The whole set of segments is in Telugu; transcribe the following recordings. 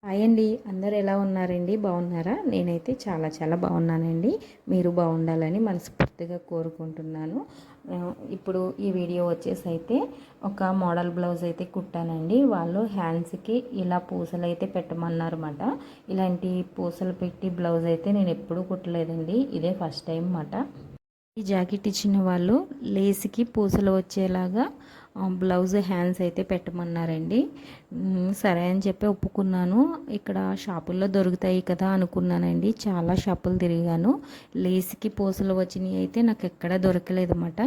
హాయ్ అండి, అందరు ఎలా ఉన్నారండి? బాగున్నారా? నేనైతే చాలా చాలా బాగున్నానండి. మీరు బాగుండాలని మనస్ఫూర్తిగా కోరుకుంటున్నాను. ఇప్పుడు ఈ వీడియో వచ్చేసి అయితే ఒక మోడల్ బ్లౌజ్ అయితే కుట్టానండి. వాళ్ళు హ్యాండ్స్కి ఇలా పూసలు అయితే పెట్టమన్నారన్నమాట. ఇలాంటి పూసలు పెట్టి బ్లౌజ్ అయితే నేను ఎప్పుడూ కుట్టలేదండి, ఇదే ఫస్ట్ టైం అన్నమాట. ఈ జాకెట్ ఇచ్చిన వాళ్ళు లేస్కి పూసలు వచ్చేలాగా బ్లౌజ్ హ్యాండ్స్ అయితే పెట్టమన్నారండి. సరే అని చెప్పి ఒప్పుకున్నాను. ఇక్కడ షాపుల్లో దొరుకుతాయి కదా అనుకున్నానండి. చాలా షాపులు తిరిగాను. లేస్కి పూసలు వచ్చినాయి అయితే నాకు ఎక్కడ దొరకలేదు అన్నమాట.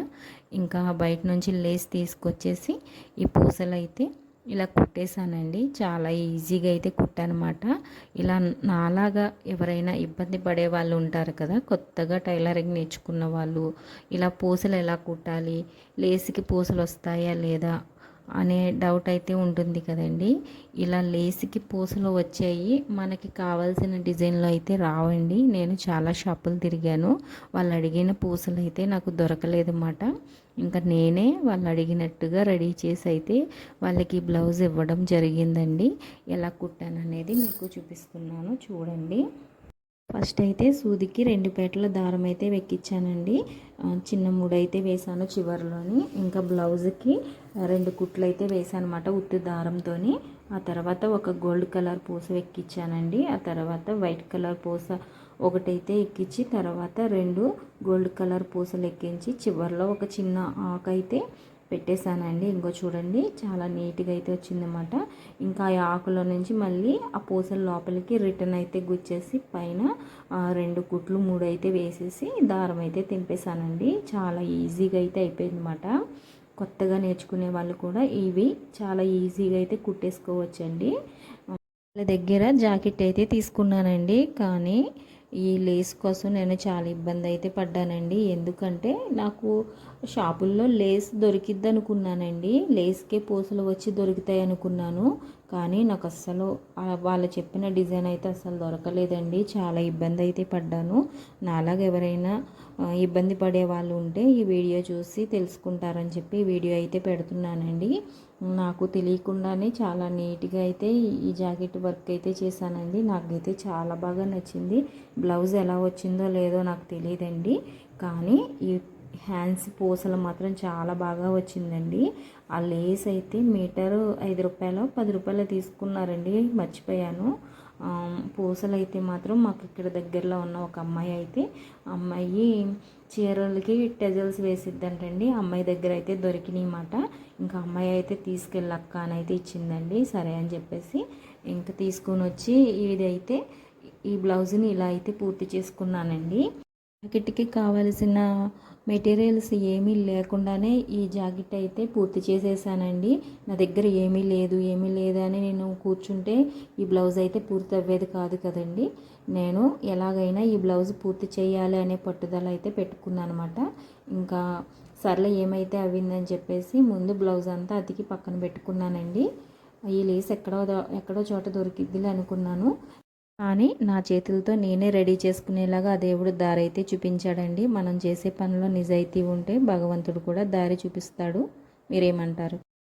ఇంకా బయట నుంచి లేస్ తీసుకొచ్చేసి ఈ పూసలు అయితే ఇలా కుట్టేశానండి. చాలా ఈజీగా అయితే కుట్టానమాట. ఇలా నాలాగా ఎవరైనా ఇబ్బంది పడే వాళ్ళు ఉంటారు కదా, కొత్తగా టైలరింగ్ నేర్చుకున్న వాళ్ళు, ఇలా పూసలు ఎలా కుట్టాలి, లేస్కి పూసలు వస్తాయా లేదా అనే డౌట్ అయితే ఉంటుంది కదండి. ఇలా లేస్కి పూసలు వచ్చాయి, మనకి కావాల్సిన డిజైన్లో అయితే రావండి. నేను చాలా షాపులు తిరిగాను, వాళ్ళు అడిగిన పూసలు అయితే నాకు దొరకలేదన్నమాట. ఇంకా నేనే వాళ్ళు అడిగినట్టుగా రెడీ చేసి అయితే వాళ్ళకి బ్లౌజ్ ఇవ్వడం జరిగిందండి. ఎలా కుట్టాను అనేది మీకు చూపిస్తున్నాను, చూడండి. ఫస్ట్ అయితే సూదికి 2 పేటల దారం అయితే వెక్కించానండి. చిన్న ముడైతే వేసాను చివరిలోని. ఇంకా బ్లౌజ్కి 2 కుట్లు అయితే వేసాను అనమాట ఉత్తి దారంతో. ఆ తర్వాత ఒక గోల్డ్ కలర్ పూస ఎక్కించానండి. ఆ తర్వాత వైట్ కలర్ పూస ఒకటైతే ఎక్కించి, తర్వాత 2 గోల్డ్ కలర్ పూసలు ఎక్కించి చివరిలో ఒక చిన్న ఆకైతే పెట్టేశానండి. ఇంకో చూడండి, చాలా నీట్గా అయితే వచ్చిందన్నమాట. ఇంకా ఆ ఆకులో నుంచి మళ్ళీ ఆ పూసల లోపలికి రిటర్న్ అయితే గుచ్చేసి పైన 2 కుట్లు 3 అయితే వేసేసి దారం అయితే తెంపేశానండి. చాలా ఈజీగా అయితే అయిపోయిందన్నమాట. కొత్తగా నేర్చుకునే వాళ్ళు కూడా ఇవి చాలా ఈజీగా అయితే కుట్టేసుకోవచ్చండి. వాళ్ళ దగ్గర జాకెట్ అయితే తీసుకున్నానండి, కానీ ఈ లేస్ కోసం నేను చాలా ఇబ్బంది అయితే పడ్డానండి. ఎందుకంటే నాకు షాపుల్లో లేస్ దొరికిద్ది అనుకున్నానండి, లేస్కే పూసలు వచ్చి దొరుకుతాయి అనుకున్నాను. కానీ నాకు అస్సలు వాళ్ళు చెప్పిన డిజైన్ అయితే అస్సలు దొరకలేదండి. చాలా ఇబ్బంది అయితే పడ్డాను. నాలాగా ఎవరైనా ఇబ్బంది పడే వాళ్ళు ఉంటే ఈ వీడియో చూసి తెలుసుకుంటారని చెప్పి వీడియో అయితే పెడుతున్నానండి. నాకు తెలియకుండానే చాలా నీట్గా అయితే ఈ జాకెట్ వర్క్ అయితే చేశానండి. నాకైతే చాలా బాగా నచ్చింది. బ్లౌజ్ ఎలా వచ్చిందో లేదో నాకు తెలియదండి, కానీ ఈ హ్యాండ్స్ పూసలు మాత్రం చాలా బాగా వచ్చిందండి. ఆ లేస్ అయితే మీటరు 5 రూపాయలు 10 రూపాయలు తీసుకున్నారండి, మర్చిపోయాను. పూసలు అయితే మాత్రం మాకు ఇక్కడ దగ్గరలో ఉన్న ఒక అమ్మాయి అయితే, అమ్మాయి చీరలకి టెజల్స్ వేసిద్దంటండి. అమ్మాయి దగ్గర అయితే దొరికినాయి అన్నమాట. ఇంకా అమ్మాయి అయితే తీసుకెళ్ళక్క అని అయితే ఇచ్చిందండి. సరే అని చెప్పేసి ఇంకా తీసుకొని వచ్చి ఇదైతే ఈ బ్లౌజ్ని ఇలా అయితే పూర్తి చేసుకున్నానండి. జాకెట్కి కావలసిన మెటీరియల్స్ ఏమీ లేకుండానే ఈ జాకెట్ అయితే పూర్తి చేసేసానండి. నా దగ్గర ఏమీ లేదు అని నేను కూర్చుంటే ఈ బ్లౌజ్ అయితే పూర్తి అవ్వేది కాదు కదండి. నేను ఎలాగైనా ఈ బ్లౌజ్ పూర్తి చేయాలి అనే పట్టుదల అయితే పెట్టుకున్నాను అనమాట. ఇంకా సర్లే ఏమైతే అవ్విందని చెప్పేసి ముందు బ్లౌజ్ అంతా అతికి పక్కన పెట్టుకున్నానండి. ఈ లేస్ ఎక్కడో చోట దొరికిద్దిలే అనుకున్నాను, కానీ నా చేతులతో నేనే రెడీ చేసుకునేలాగా ఆ దేవుడు దారి అయితే చూపించాడండి. మనం చేసే పనిలో నిజాయితీ ఉంటే భగవంతుడు కూడా దారి చూపిస్తాడు. మీరేమంటారు?